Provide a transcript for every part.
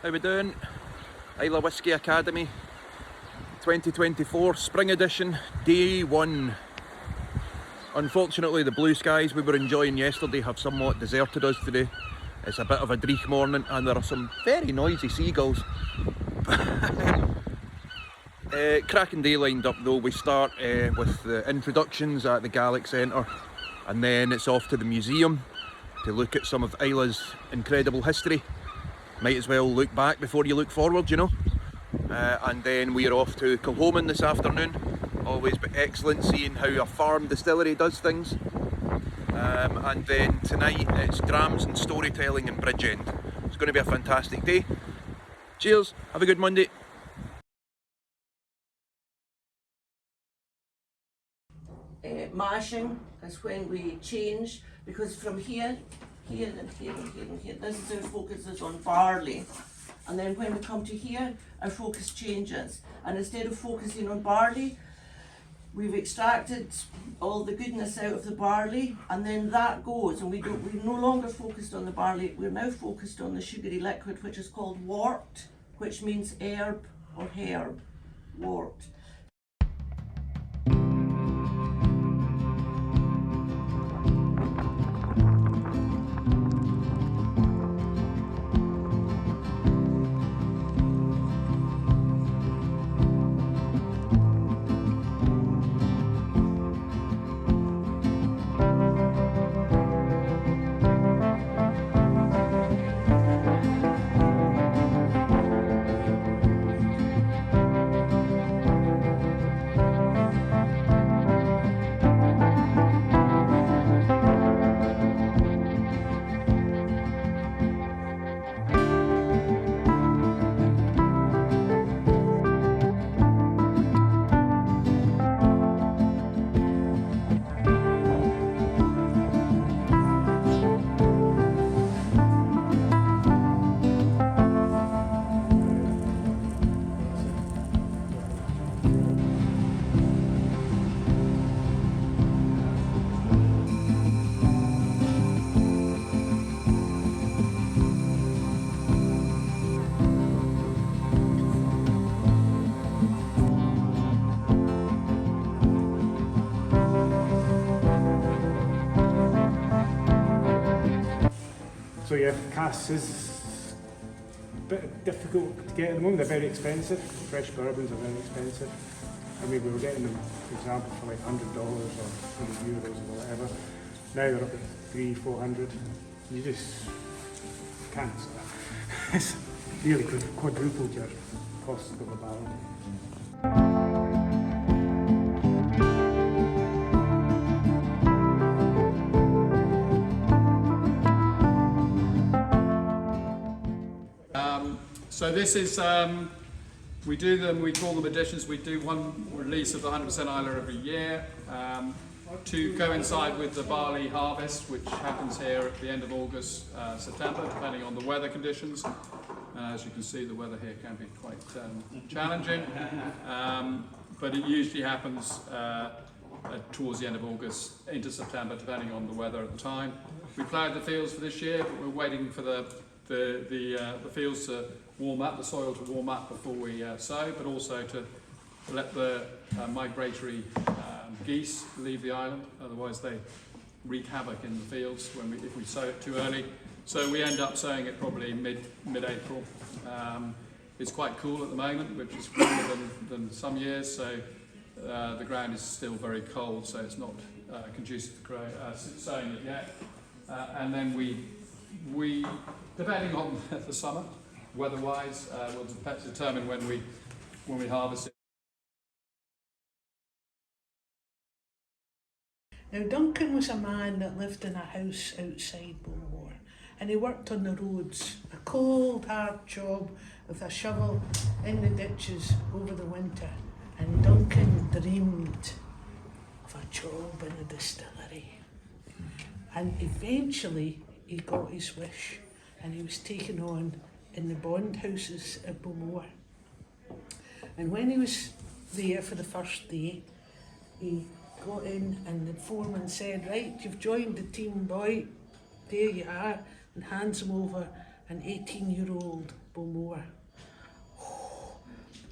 How we doing? Islay Whisky Academy 2024 Spring Edition, Day 1. Unfortunately the blue skies we were enjoying yesterday have somewhat deserted us today. It's a bit of a dreich morning and there are some very noisy seagulls. Cracking day lined up though. We start with the introductions at the Gaelic Centre and then it's off to the museum to look at some of Islay's incredible history. Might as well look back before you look forward, you know. And then we're off to Kilchoman this afternoon. Always excellent seeing how a farm distillery does things. And then tonight it's drams and storytelling in Bridgend. It's going to be a fantastic day. Cheers, have a good Monday. Mashing is when we change, because from here, here and here and here and here, this is our focus is on barley. And then when we come to here, our focus changes. And instead of focusing on barley, we've extracted all the goodness out of the barley, and then that goes, and we're no longer focused on the barley, we're now focused on the sugary liquid, which is called wort, which means herb or herb, wort. So yeah, casks is a bit difficult to get at the moment. They're very expensive. Fresh bourbons are very expensive. I mean, we were getting them, for example, for like $100 or €100 or whatever. Now they're up at $300-400. You just can't. It's nearly quadrupled your cost of a barrel. So this is, we call them editions. We do one release of the 100% Islay every year to coincide with the barley harvest, which happens here at the end of August, September, depending on the weather conditions. As you can see, the weather here can be quite challenging, but it usually happens towards the end of August into September, depending on the weather at the time. We ploughed the fields for this year, but we're waiting for the fields to warm up, the soil to warm up before we sow, but also to let the migratory geese leave the island. Otherwise they wreak havoc in the fields if we sow it too early. So we end up sowing it probably mid-April. It's quite cool at the moment, which is cooler than some years, so the ground is still very cold, so it's not conducive to sowing it yet. And then we depending on the summer, weather-wise, will determine when we harvest it. Now Duncan was a man that lived in a house outside Bowmore, and he worked on the roads, a cold hard job with a shovel in the ditches over the winter, and Duncan dreamed of a job in the distillery. And eventually he got his wish and he was taken on in the bond houses at Bowmore. And when he was there for the first day, he got in and the foreman said, right, you've joined the team, boy, there you are, and hands him over an 18-year-old Bowmore.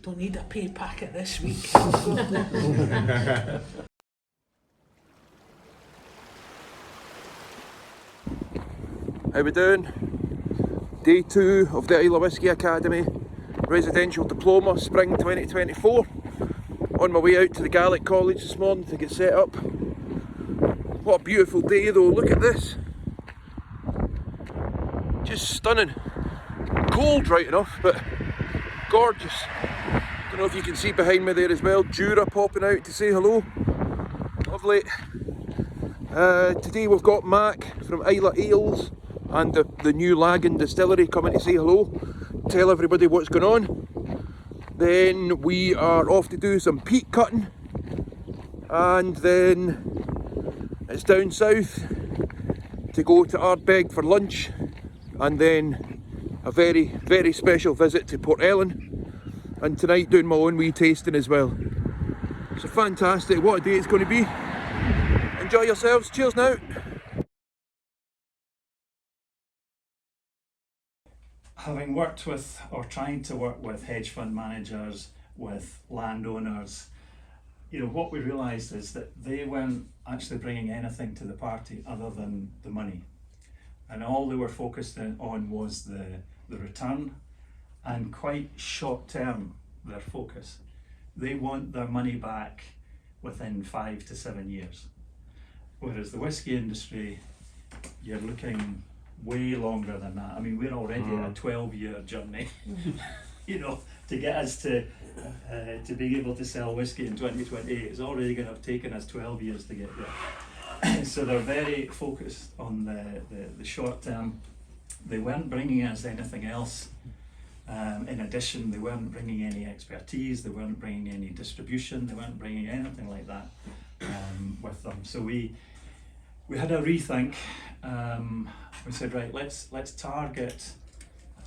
Don't need a pay packet this week. How we doing? Day 2 of the Islay Whisky Academy Residential Diploma Spring 2024. On my way out to the Gaelic College this morning to get set up. What a beautiful day though, look at this. Just stunning. Cold right enough, but gorgeous. Don't know if you can see behind me there as well, Jura popping out to say hello. Lovely. Today we've got Mac from Islay Ales and the new Lagan distillery coming to say hello, tell everybody what's going on. Then we are off to do some peat cutting, and then it's down south to go to Ardnahoe for lunch, and then a very, very special visit to Port Ellen, and tonight doing my own wee tasting as well. So fantastic, what a day it's going to be. Enjoy yourselves, cheers now. Having worked with, or trying to work with hedge fund managers, with landowners, what we realised is that they weren't actually bringing anything to the party other than the money. And all they were focused on was the return, and quite short term, their focus. They want their money back within 5 to 7 years. Whereas the whisky industry, you're looking way longer than that. I mean, we're already at a 12-year journey, to get us to be able to sell whisky in 2028. It's already going to have taken us 12 years to get there. So they're very focused on the short term. They weren't bringing us anything else. In addition, they weren't bringing any expertise, they weren't bringing any distribution, they weren't bringing anything like that with them. So we had a rethink. We said, right, let's target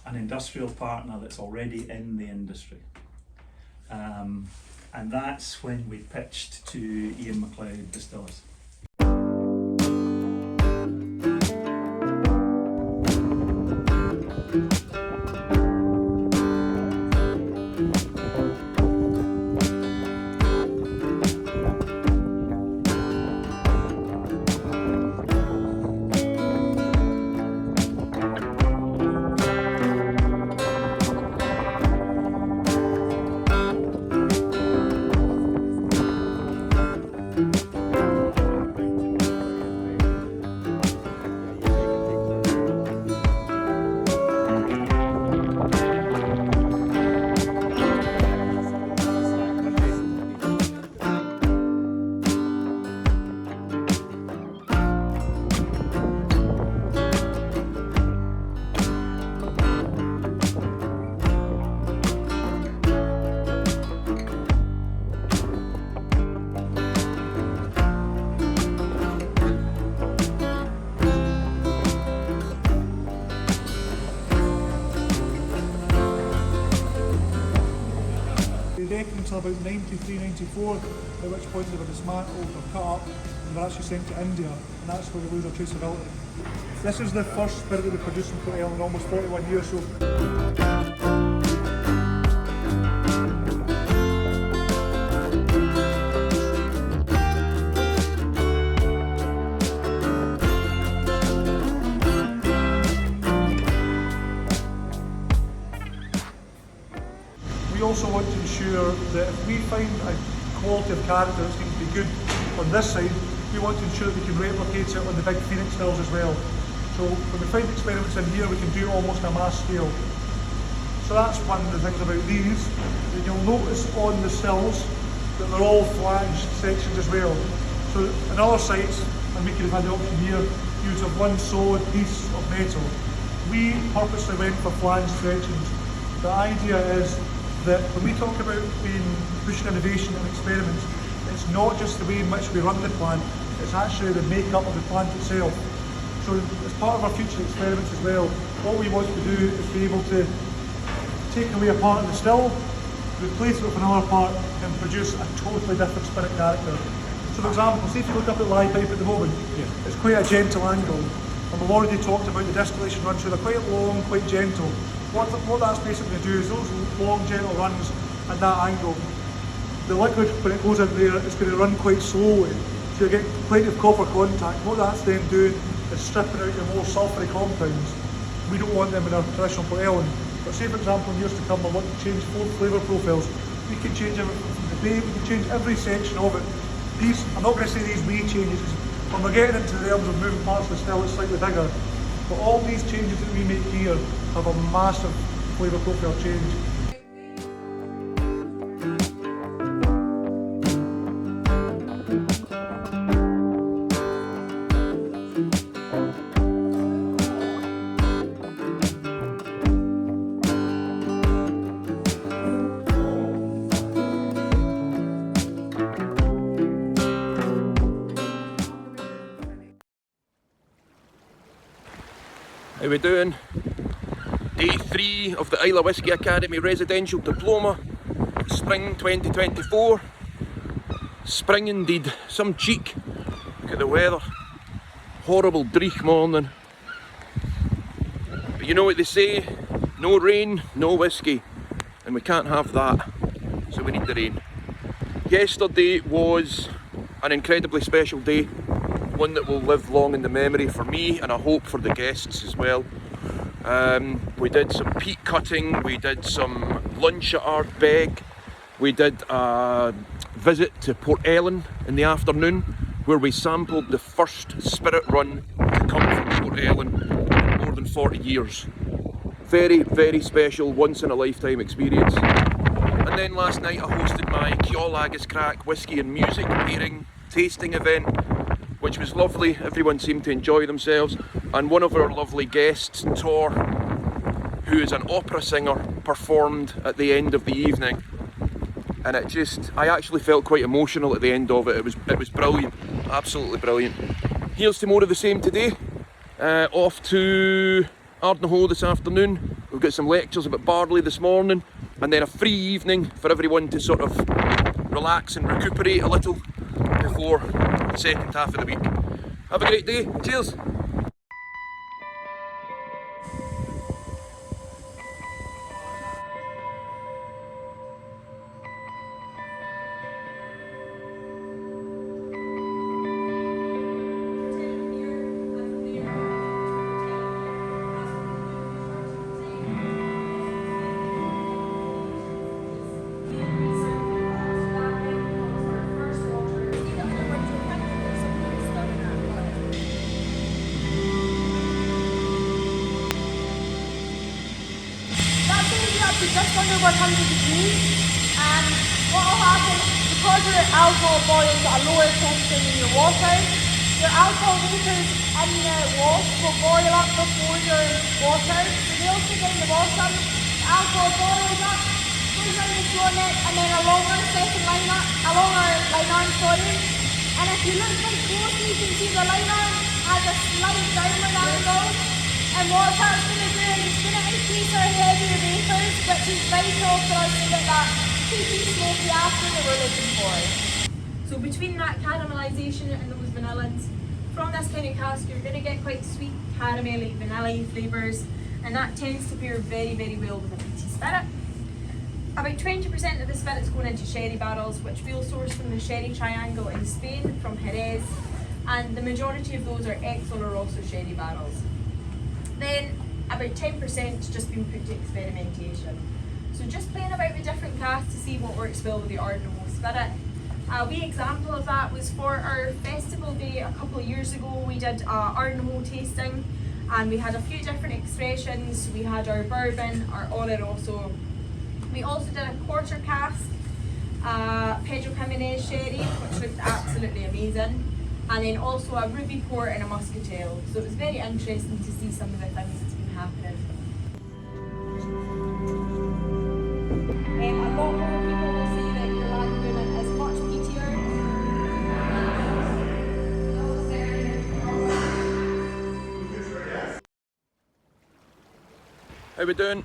an industrial partner that's already in the industry. And that's when we pitched to Ian MacLeod Distillers. Until about 93, 94, at which point they were dismantled or cut up and were actually sent to India, and that's where we lose our traceability. This is the first spirit that we produced in Port Ellen in almost 41 years. So we also want to ensure that if we find a quality of character that seems to be good on this side, we want to ensure that we can replicate it on the big Phoenix stills as well. So when we find experiments in here, we can do it almost on a mass scale. So that's one of the things about these. And you'll notice on the stills that they're all flanged sections as well. So in other sites, and we could have had the option here, you would have one solid piece of metal. We purposely went for flanged sections. The idea is that when we talk about pushing innovation and experiments, it's not just the way in which we run the plant, it's actually the makeup of the plant itself. So as part of our future experiments as well, what we want to do is be able to take away a part of the still, replace it with another part, and produce a totally different spirit character. So for example, see if you look up at Live Pipe at the moment, it's quite a gentle angle. And we've already talked about the distillation runs, so they're quite long, quite gentle. What that's basically going to do is those long, gentle runs at that angle, the liquid, when it goes in there, it's going to run quite slowly. So you get plenty of copper contact. What that's then doing is stripping out your more sulphury compounds. We don't want them in our traditional port Ellen. But say for example in years to come we want to change flavour profiles, we can change everything from the bay, we can change every section of it. These, I'm not going to say these wee changes, when we're getting into the realms of moving parts of the still, it's slightly bigger. But all these changes that we make here have a massive flavour profile change. How we doing? Day 3 of the Islay Whisky Academy Residential Diploma, Spring 2024. Spring indeed, some cheek. Look at the weather. Horrible dreich morning. But you know what they say, no rain, no whisky. And we can't have that, so we need the rain. Yesterday was an incredibly special day. One that will live long in the memory for me, and I hope for the guests as well. We did some peat cutting, we did some lunch at Ardnahoe, we did a visit to Port Ellen in the afternoon, where we sampled the first spirit run to come from Port Ellen in more than 40 years. Very, very special, once in a lifetime experience. And then last night I hosted my Ceol Agus Crack whisky and music pairing tasting event, which was lovely. Everyone seemed to enjoy themselves, and one of our lovely guests, Tor, who is an opera singer, performed at the end of the evening, and I actually felt quite emotional at the end of it. It was brilliant, absolutely brilliant. Here's to more of the same today. Off to Ardnahoe this afternoon. We've got some lectures about Barley this morning, and then a free evening for everyone to sort of relax and recuperate a little before the second half of the week. Have a great day. Cheers. Just under 100 degrees, and what will happen, because your alcohol boils at a lower temperature than your water, your alcohol vapors in the wash will boil up before your water, so they'll sit in the bottom, the alcohol boils up, goes down the floor neck, and then along our second line arm, and if you look quite closely you can see the line arm has a slight downward angle. And what that's going to do is it's going to increase our heavier vapours, which is vital for us to get that peaty, smoky after that we're looking for. So between that caramelisation and those vanillins, from this kind of cask you're going to get quite sweet, caramelly, vanilla-y flavours, and that tends to pair very, very well with a peaty spirit. About 20% of the spirit's going into sherry barrels, which we'll source from the Sherry Triangle in Spain, from Jerez, and the majority of those are ex-Oloroso sherry barrels. Then about 10% just been put to experimentation. So just playing about with different casks to see what works well with the Ardnahoe spirit. A wee example of that was for our festival day a couple of years ago. We did Ardnahoe tasting, and we had a few different expressions. We had our bourbon, our Oloroso. We also did a quarter cask, Pedro Ximénez sherry, which looked absolutely amazing. And then also a ruby port and a muscatel. So it was very interesting to see some of the things that's been happening. A lot more people will say that your Lagavulin is much peatier. How we doing?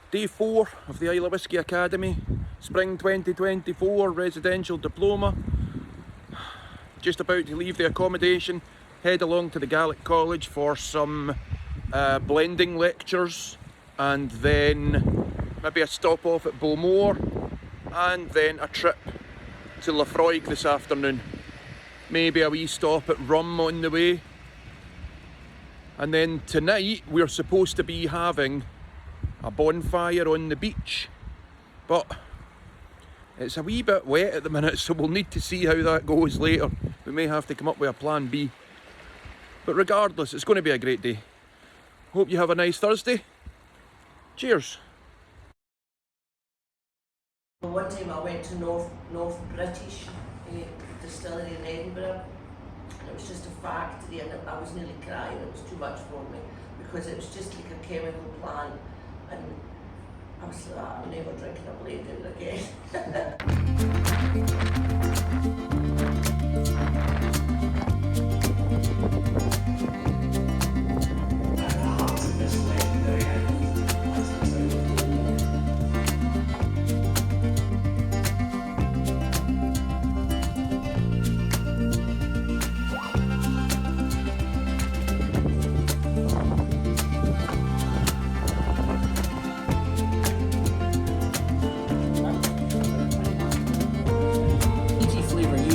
Day 4 of the Islay Whisky Academy, Spring 2024 Residential Diploma. Just about to leave the accommodation, head along to the Gaelic College for some blending lectures, and then maybe a stop off at Bowmore, and then a trip to Laphroaig this afternoon. Maybe a wee stop at Rum on the way. And then tonight we're supposed to be having a bonfire on the beach, but it's a wee bit wet at the minute, so we'll need to see how that goes later. We may have to come up with a plan B. But regardless, it's going to be a great day. Hope you have a nice Thursday. Cheers. One time I went to North British Distillery in Edinburgh, and it was just a factory, and I was nearly crying. It was too much for me because it was just like a chemical plant, and I was like, I'm never drinking a blending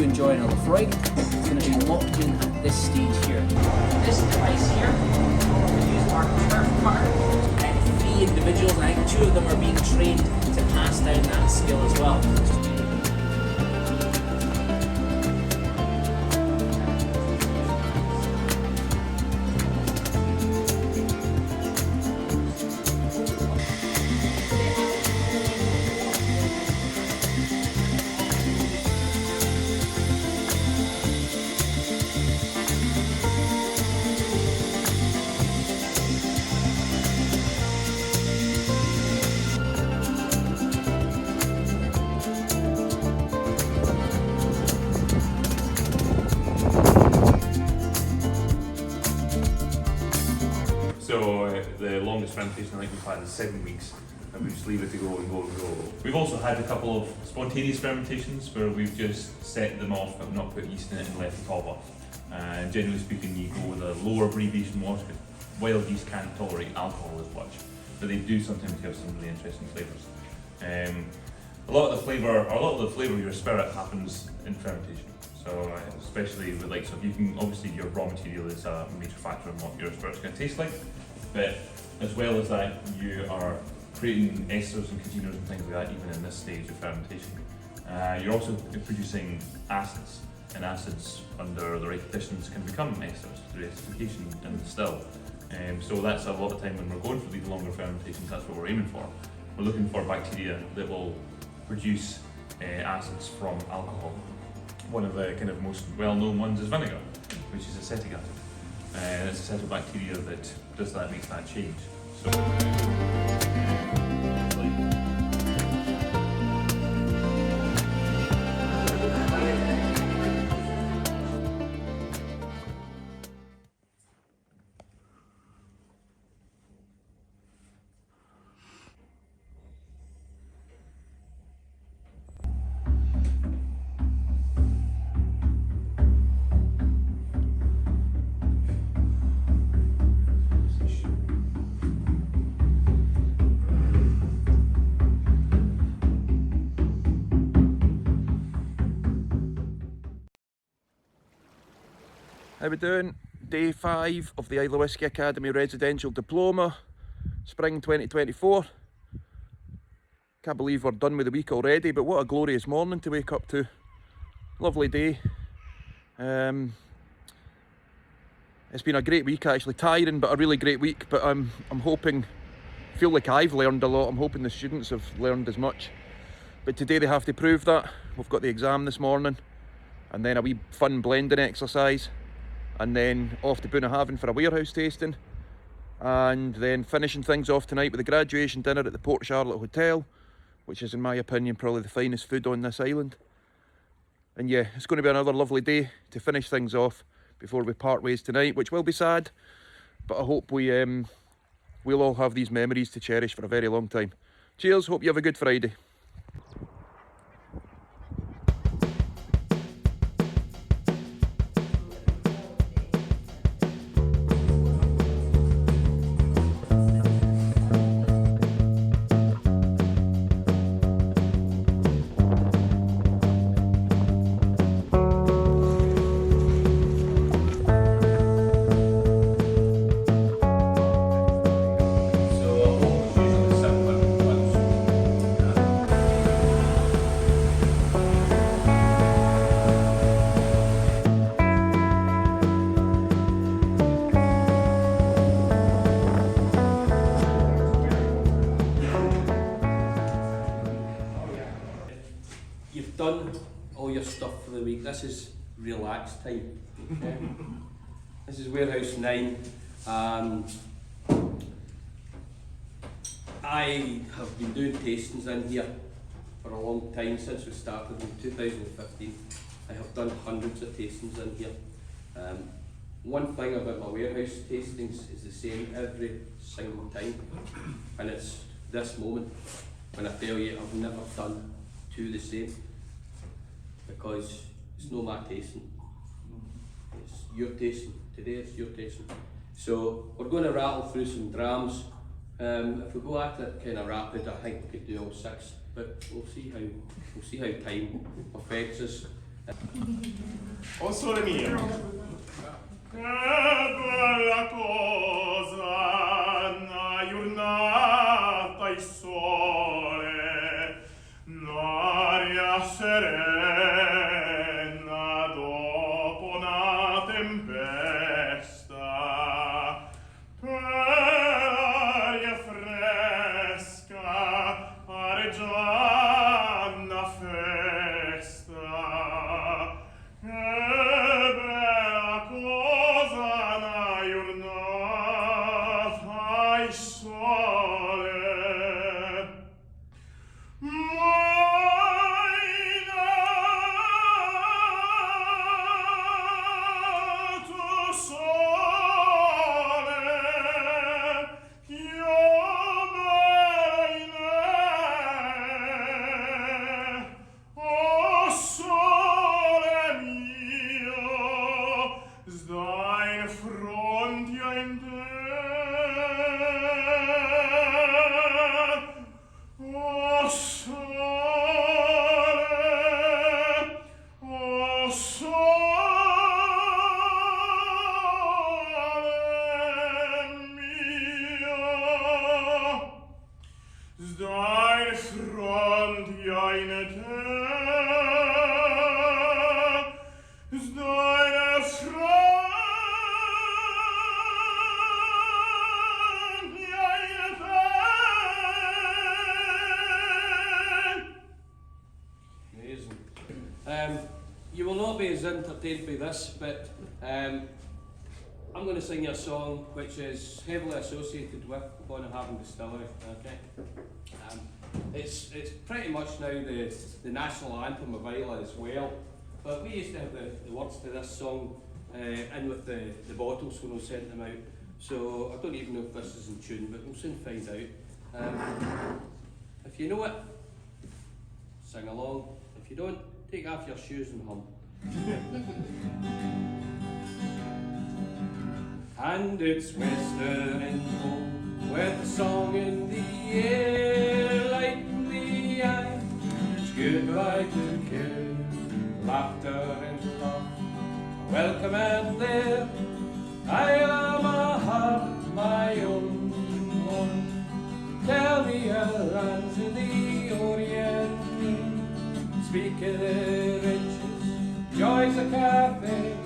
Enjoying a Laphroaig, it's going to be locked in at this stage here. This device here, we use our turf card, and 3 individuals, and I think 2 of them are being trained to pass down that skill as well. The longest fermentation I think we've had is 7 weeks, and we just leave it to go and go and go. We've also had a couple of spontaneous fermentations where we've just set them off but not put yeast in it and left it all off. And generally speaking, you go with a lower abbreviation wash because wild yeast can't tolerate alcohol as much, but they do sometimes have some really interesting flavours. A lot of the flavour of your spirit happens in fermentation. So especially with so if you can, obviously your raw material is a major factor in what your spirit's going to taste like, but as well as that, you are creating esters and congeners and things like that even in this stage of fermentation. You're also producing acids, and acids under the right conditions can become esters through esterification and still. So that's a lot of time when we're going for these longer fermentations, that's what we're aiming for. We're looking for bacteria that will produce acids from alcohol. One of the kind of most well-known ones is vinegar, which is acetic acid. And it's a set of bacteria that does that, makes that change. So, How we doing? Day 5 of the Islay Whisky Academy Residential Diploma, Spring 2024. Can't believe we're done with the week already, but what a glorious morning to wake up to. Lovely day. It's been a great week actually, tiring but a really great week, but I'm hoping, feel like I've learned a lot. I'm hoping the students have learned as much. But today they have to prove that. We've got the exam this morning, and then a wee fun blending exercise, and then off to Bunnahabhain for a warehouse tasting, and then finishing things off tonight with a graduation dinner at the Port Charlotte Hotel, which is in my opinion probably the finest food on this island. And yeah, it's going to be another lovely day to finish things off before we part ways tonight, which will be sad, but I hope we'll all have these memories to cherish for a very long time. Cheers, hope you have a good Friday. this is relaxed time. Okay? This is Warehouse 9, and I have been doing tastings in here for a long time, since we started in 2015. I have done hundreds of tastings in here. One thing about my warehouse tastings is the same every single time, and it's this moment when I tell you I've never done two the same, because it's no my tasting, it's your tasting. Today it's your tasting. So we're going to rattle through some drams. If we go at it kind of rapid, I think we could do all 6, but we'll see how time affects us. O sole mie, che bella cosa, una giornata il sole, l'aria serena dopo una tempesta, l'aria fresca, areggiata una festa. Che bella cosa una giornata al sole. Mai nato sole, io bene, o sole mio, stai in fronte in te. O sole mio, stai in fronte in te. Stai in fronte in te. Amazing. You will not be as entertained by this, but I'm going to sing you a song which is heavily associated with Bunnahabhain Distillery. Okay. It's pretty much now the national anthem of Islay as well. But we used to have the words to this song in with the bottles when we sent them out. So I don't even know if this is in tune, but we'll soon find out. If you know it, sing along. If you don't, take off your shoes and hum. And it's westering home with a song in the air, light in the eye. It's goodbye to care, laughter and love, welcome and there. I am a heart, my own one. Tell me your lands in the Orient. Speak of the riches, joys of cafes.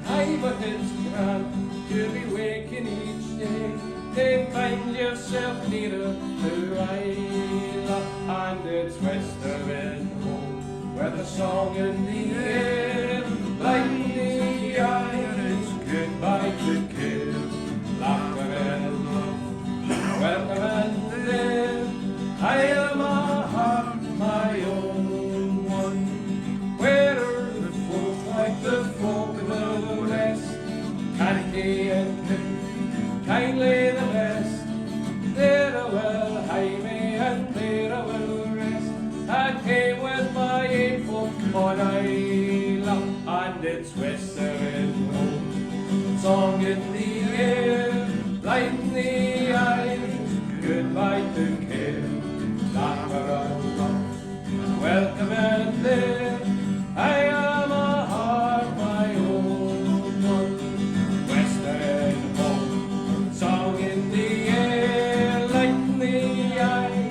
Aye, but it's grand to be waking each day to find yourself nearer to Islay. And it's westering home with a song in the air, light in the eye. It's goodbye to care, laughter and love, welcome and there. I am a heart, my own one. Where are the folk like the folk of the West? Canty and kindly the best. There I will hide me and there I will rest. I came with my aim folk on Islay, and it's westering home. Song in the air, light in the eyes, goodbye to care, laughter and love, welcome and there. I am a heart, my own one. Western home, song in the air, light in the eye,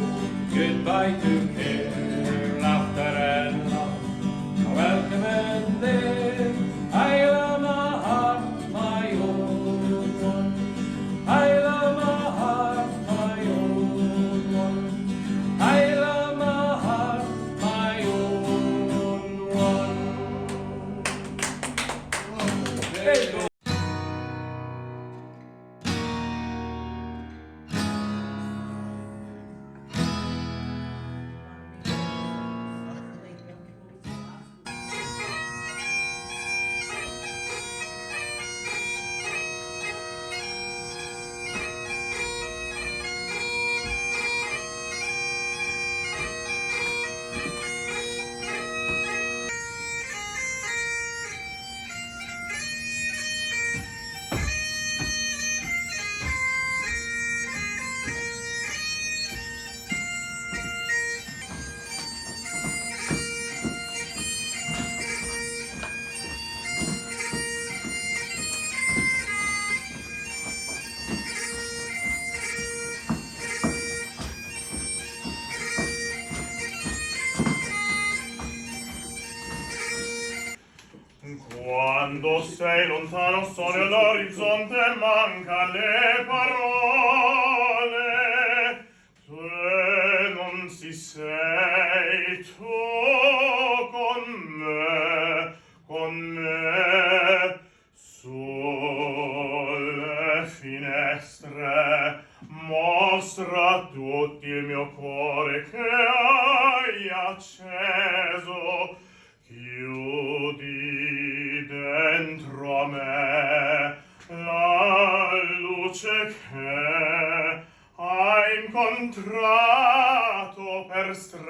goodbye to care, laughter and love, welcome and there. I am a heart, my own one. I am a heart, my own one. I am a heart, my own quando sei lontano sole all'orizzonte manca le parole, se non si sei tu con me, sulle finestre mostra a tutti il mio cuore che hai acceso, chiudi dentro a me la luce che hai incontrato per strada.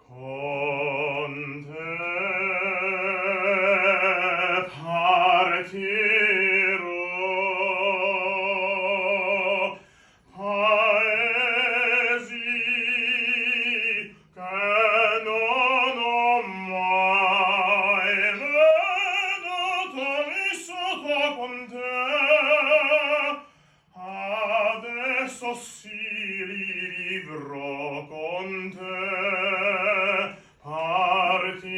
Con te partirò, paesi che non ho mai veduto vissuto con te. Adesso sì li vivrò con te. Partirò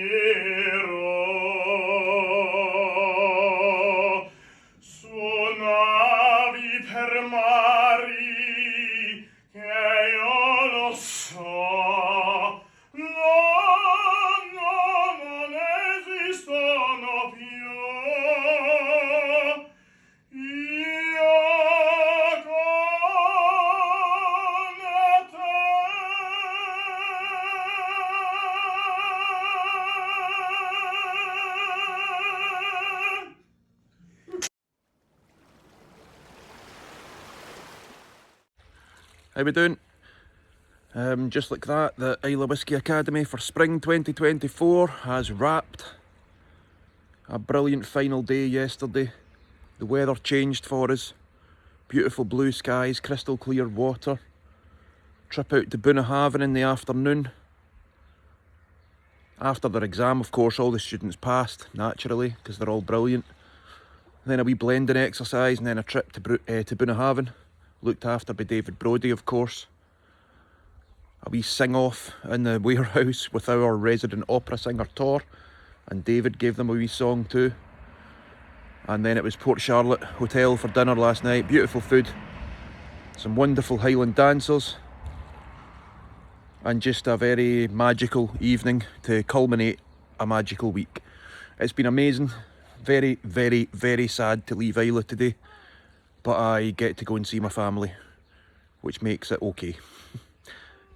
su navi per mari che io lo so, non esistono più. Io con te. How we doing? Just like that, the Islay Whisky Academy for spring 2024 has wrapped. A brilliant final day yesterday. The weather changed for us. Beautiful blue skies, crystal clear water. Trip out to Bunnahabhain in the afternoon. After their exam, of course, all the students passed, naturally, because they're all brilliant. Then a wee blending exercise and then a trip to Bunnahabhain. Looked after by David Brodie, of course. A wee sing-off in the warehouse with our resident opera singer Tor, and David gave them a wee song too. And then it was Port Charlotte Hotel for dinner last night. Beautiful food, some wonderful Highland dancers, and just a very magical evening to culminate a magical week. It's been amazing. Very, very, very sad to leave Islay today, but I get to go and see my family, which makes it okay.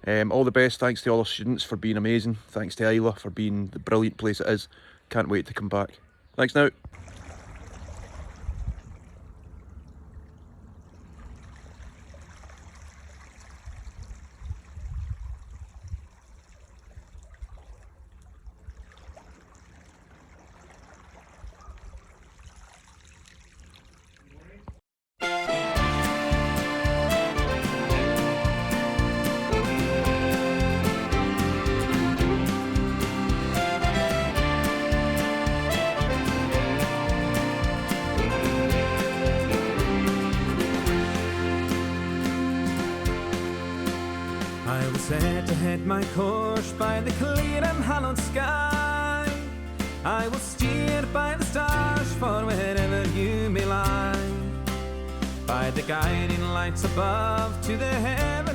All the best, thanks to all our students for being amazing. Thanks to Islay for being the brilliant place it is. Can't wait to come back. Thanks now. I was set to head my course by the clear and hallowed sky. I will steer by the stars for wherever you may lie. By the guiding lights above to the heaven